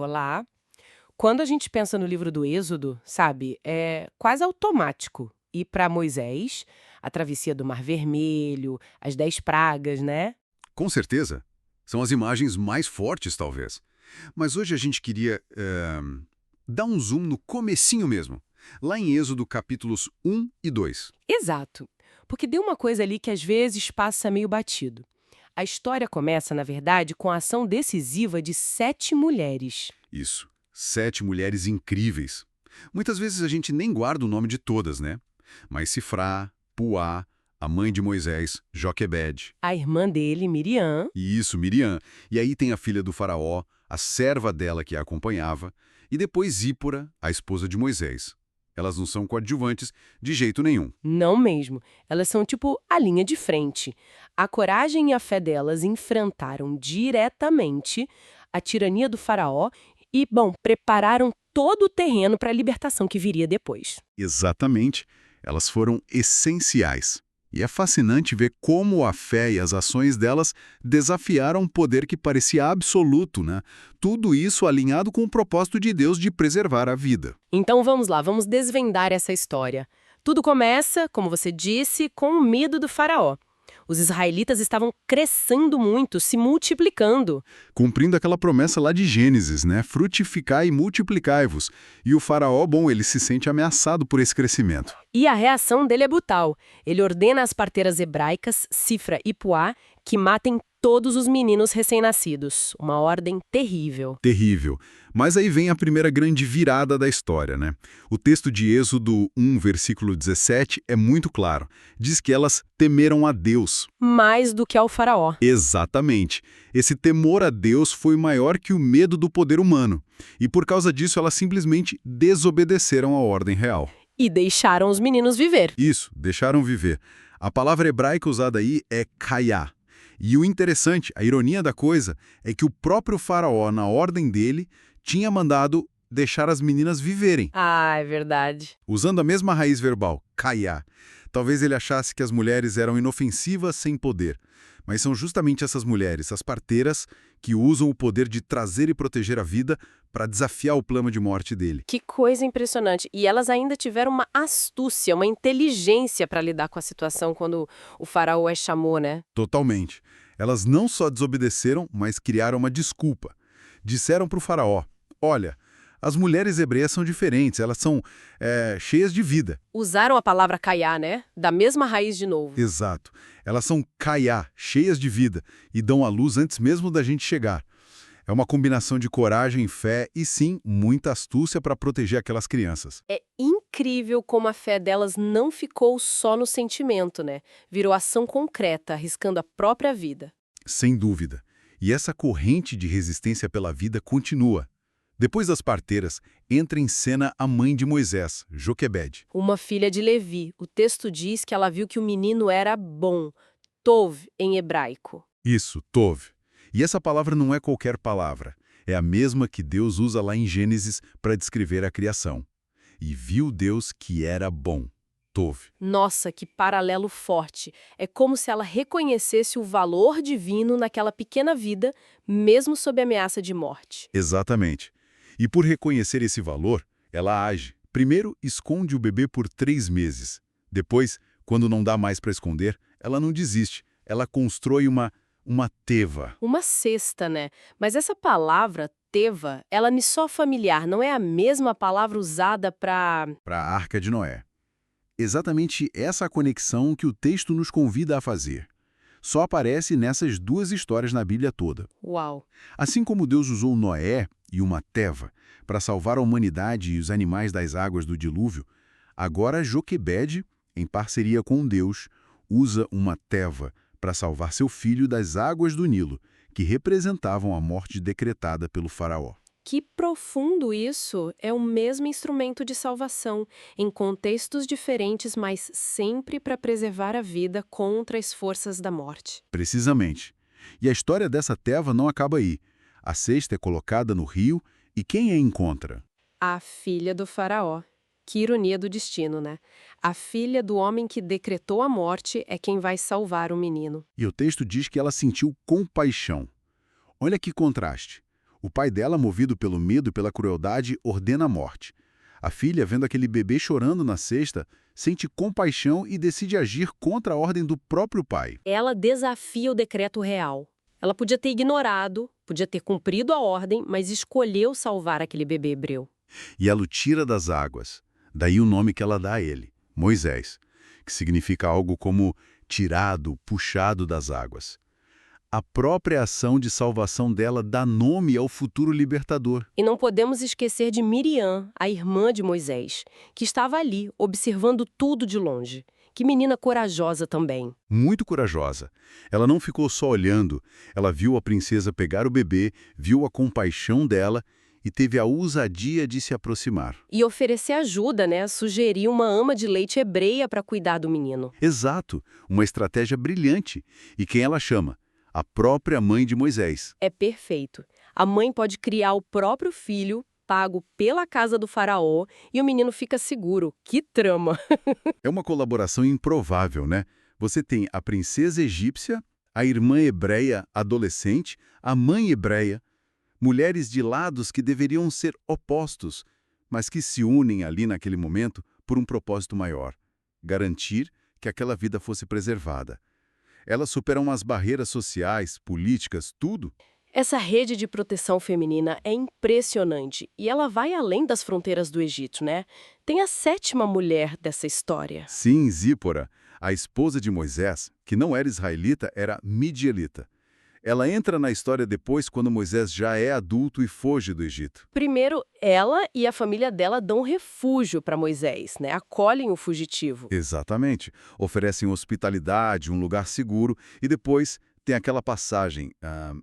Olá. Quando a gente pensa no livro do Êxodo, sabe, é quase automático ir para Moisés, a travessia do Mar Vermelho, as 10 pragas, né? Com certeza. São as imagens mais fortes, talvez. Mas hoje a gente queria dar um zoom no comecinho mesmo. Lá em Êxodo capítulos 1 e 2. Exato. Porque deu uma coisa ali que às vezes passa meio batido. A história começa, na verdade, com a ação decisiva de 7 mulheres. Isso. 7 mulheres incríveis. Muitas vezes a gente nem guarda o nome de todas, né? Mas Sifrá, Puá, a mãe de Moisés, Joquebede. A irmã dele, Miriam, E isso, Miriam. E aí tem a filha do faraó, a serva dela que a acompanhava, e depois Zípora, a esposa de Moisés. Elas não são coadjuvantes de jeito nenhum. não mesmo. Elas são tipo a linha de frente. A coragem e a fé delas enfrentaram diretamente a tirania do faraó e, bom, prepararam todo o terreno para a libertação que viria depois. Exatamente. Elas foram essenciais. E é fascinante ver como a fé e as ações delas desafiaram um poder que parecia absoluto, né? Tudo isso alinhado com o propósito de Deus de preservar a vida. Então vamos lá, vamos desvendar essa história. Tudo começa, como você disse, com o medo do faraó. Os israelitas estavam crescendo muito, se multiplicando. Cumprindo aquela promessa lá de Gênesis, né? Frutificai e multiplicai-vos. E o faraó, bom, ele se sente ameaçado por esse crescimento. E a reação dele é brutal. Ele ordena às parteiras hebraicas, Sifra e Puá, que matem todos os meninos recém-nascidos. Uma ordem terrível. Terrível. Mas aí vem a primeira grande virada da história, né? O texto de Êxodo 1, versículo 17, é muito claro. Diz que elas temeram a Deus. Mais do que ao faraó. Exatamente. Esse temor a Deus foi maior que o medo do poder humano. E por causa disso, elas simplesmente desobedeceram à ordem real. E deixaram os meninos viver. Isso, deixaram viver. A palavra hebraica usada aí é kaiá. E o interessante, a ironia da coisa, é que o próprio faraó, na ordem dele, tinha mandado deixar as meninas viverem, Ah, é verdade. usando a mesma raiz verbal, kaiá. Talvez ele achasse que as mulheres eram inofensivas sem poder. Mas são justamente essas mulheres, as parteiras, que usam o poder de trazer e proteger a vida para desafiar o plano de morte dele. Que coisa impressionante. E elas ainda tiveram uma astúcia, uma inteligência para lidar com a situação quando o faraó as chamou, né? Totalmente. Elas não só desobedeceram, mas criaram uma desculpa. Disseram para o faraó, olha, as mulheres hebreias são diferentes, elas são cheias de vida. Usaram a palavra caiá, né? Da mesma raiz de novo. Exato. Elas são kaiá, cheias de vida, e dão à luz antes mesmo da gente chegar. É uma combinação de coragem, fé e, sim, muita astúcia para proteger aquelas crianças. É incrível como a fé delas não ficou só no sentimento, né? Virou ação concreta, arriscando a própria vida. Sem dúvida. E essa corrente de resistência pela vida continua. Depois das parteiras, entra em cena a mãe de Moisés, Joquebede. Uma filha de Levi. O texto diz que ela viu que o menino era bom. Tov, em hebraico. Isso, Tov. E essa palavra não é qualquer palavra. É a mesma que Deus usa lá em Gênesis para descrever a criação. E viu Deus que era bom. Tov. Nossa, que paralelo forte. É como se ela reconhecesse o valor divino naquela pequena vida, mesmo sob ameaça de morte. Exatamente. E por reconhecer esse valor, ela age. Primeiro, esconde o bebê por 3 meses. Depois, quando não dá mais para esconder, ela não desiste. Ela constrói uma teva. Uma cesta, né? Mas essa palavra, teva, ela me soa familiar, não é a mesma palavra usada para... Para a Arca de Noé. Exatamente essa conexão que o texto nos convida a fazer. Só aparece nessas duas histórias na Bíblia toda. Uau! Assim como Deus usou Noé e uma teva para salvar a humanidade e os animais das águas do dilúvio, agora Joquebede, em parceria com Deus, usa uma teva para salvar seu filho das águas do Nilo, que representavam a morte decretada pelo faraó. Que profundo isso! É o mesmo instrumento de salvação, em contextos diferentes, mas sempre para preservar a vida contra as forças da morte. Precisamente. E a história dessa teva não acaba aí. A cesta é colocada no rio e quem a encontra? A filha do faraó. Que ironia do destino, né? A filha do homem que decretou a morte é quem vai salvar o menino. E o texto diz que ela sentiu compaixão. Olha que contraste. O pai dela, movido pelo medo e pela crueldade, ordena a morte. A filha, vendo aquele bebê chorando na cesta, sente compaixão e decide agir contra a ordem do próprio pai. Ela desafia o decreto real. Ela podia ter ignorado, podia ter cumprido a ordem, mas escolheu salvar aquele bebê hebreu. E ela o tira das águas. Daí o nome que ela dá a ele, Moisés, que significa algo como tirado, puxado das águas. A própria ação de salvação dela dá nome ao futuro libertador. E não podemos esquecer de Miriam, a irmã de Moisés, que estava ali, observando tudo de longe. Que menina corajosa também. Muito corajosa. Ela não ficou só olhando, ela viu a princesa pegar o bebê, viu a compaixão dela e teve a ousadia de se aproximar. E oferecer ajuda, né? Sugerir uma ama de leite hebreia para cuidar do menino. Exato, uma estratégia brilhante. E quem ela chama? A própria mãe de Moisés. É perfeito. A mãe pode criar o próprio filho, pago pela casa do faraó, e o menino fica seguro. Que trama! É uma colaboração improvável, né? Você tem a princesa egípcia, a irmã hebreia adolescente, a mãe hebreia, mulheres de lados que deveriam ser opostos, mas que se unem ali naquele momento por um propósito maior: garantir que aquela vida fosse preservada. Elas superam as barreiras sociais, políticas, tudo. Essa rede de proteção feminina é impressionante e ela vai além das fronteiras do Egito, né? Tem a 7ª mulher dessa história. Sim, Zípora, a esposa de Moisés, que não era israelita, era midianita. Ela entra na história depois quando Moisés já é adulto e foge do Egito. Primeiro, ela e a família dela dão refúgio para Moisés, né? Acolhem o fugitivo. Exatamente. Oferecem hospitalidade, um lugar seguro, e depois tem aquela passagem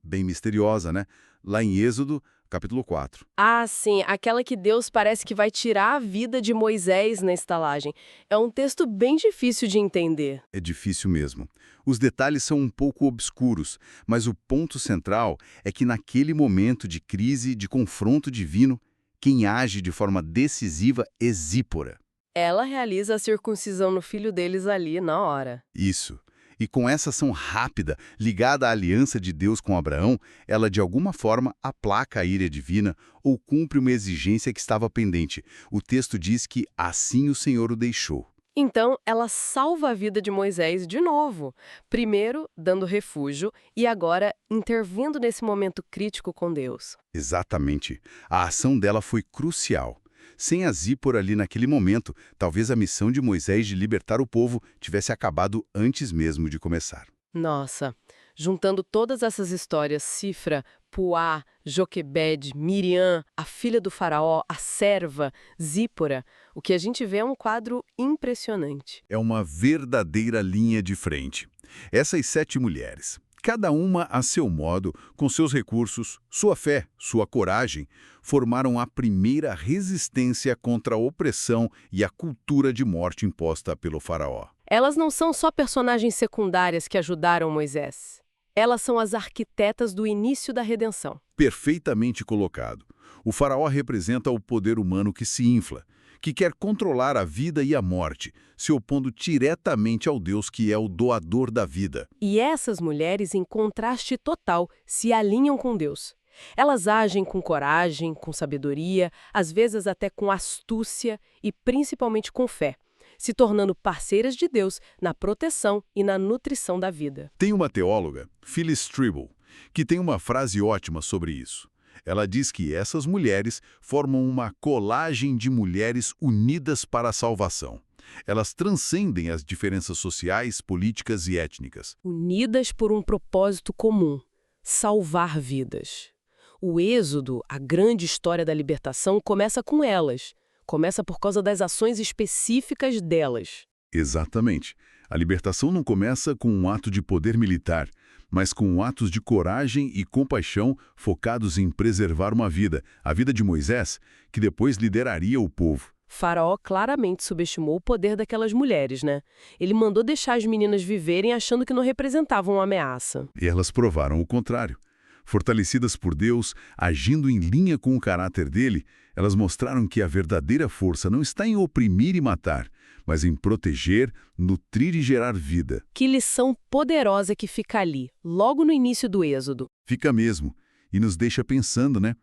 bem misteriosa, né? Lá em Êxodo, capítulo 4. Ah, sim, aquela que Deus parece que vai tirar a vida de Moisés na estalagem. É um texto bem difícil de entender. É difícil mesmo. Os detalhes são um pouco obscuros, mas o ponto central é que naquele momento de crise, de confronto divino, quem age de forma decisiva é Zípora. Ela realiza a circuncisão no filho deles ali na hora. Isso. E com essa ação rápida, ligada à aliança de Deus com Abraão, ela de alguma forma aplaca a ira divina ou cumpre uma exigência que estava pendente. O texto diz que assim o Senhor o deixou. Então, ela salva a vida de Moisés de novo. Primeiro, dando refúgio e agora intervindo nesse momento crítico com Deus. Exatamente. A ação dela foi crucial. Sem a Zípora ali naquele momento, talvez a missão de Moisés de libertar o povo tivesse acabado antes mesmo de começar. Nossa, juntando todas essas histórias, Sifra, Puá, Joquebed, Miriam, a filha do faraó, a serva, Zípora, o que a gente vê é um quadro impressionante. É uma verdadeira linha de frente. Essas 7 mulheres, cada uma a seu modo, com seus recursos, sua fé, sua coragem, formaram a primeira resistência contra a opressão e a cultura de morte imposta pelo faraó. Elas não são só personagens secundárias que ajudaram Moisés. Elas são as arquitetas do início da redenção. Perfeitamente colocado. O faraó representa o poder humano que se infla, que quer controlar a vida e a morte, se opondo diretamente ao Deus que é o doador da vida. E essas mulheres, em contraste total, se alinham com Deus. Elas agem com coragem, com sabedoria, às vezes até com astúcia e principalmente com fé, se tornando parceiras de Deus na proteção e na nutrição da vida. Tem uma teóloga, Phyllis Stribble, que tem uma frase ótima sobre isso. Ela diz que essas mulheres formam uma colagem de mulheres unidas para a salvação. Elas transcendem as diferenças sociais, políticas e étnicas. Unidas por um propósito comum: salvar vidas. O Êxodo, a grande história da libertação, começa com elas. Começa por causa das ações específicas delas. Exatamente. A libertação não começa com um ato de poder militar, mas com atos de coragem e compaixão focados em preservar uma vida, a vida de Moisés, que depois lideraria o povo. Faraó claramente subestimou o poder daquelas mulheres, né? Ele mandou deixar as meninas viverem achando que não representavam uma ameaça. E elas provaram o contrário. Fortalecidas por Deus, agindo em linha com o caráter dele, elas mostraram que a verdadeira força não está em oprimir e matar, mas em proteger, nutrir e gerar vida. Que lição poderosa que fica ali, logo no início do Êxodo. Fica mesmo. E nos deixa pensando, né?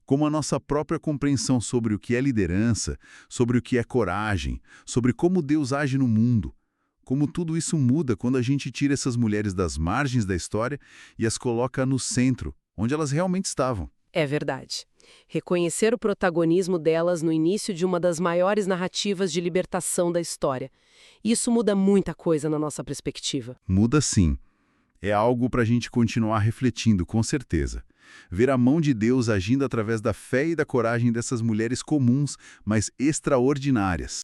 Como a nossa própria compreensão sobre o que é liderança, sobre o que é coragem, sobre como Deus age no mundo, como tudo isso muda quando a gente tira essas mulheres das margens da história e as coloca no centro, onde elas realmente estavam. É verdade. Reconhecer o protagonismo delas no início de uma das maiores narrativas de libertação da história. Isso muda muita coisa na nossa perspectiva. Muda sim. É algo para a gente continuar refletindo, com certeza. Ver a mão de Deus agindo através da fé e da coragem dessas mulheres comuns, mas extraordinárias.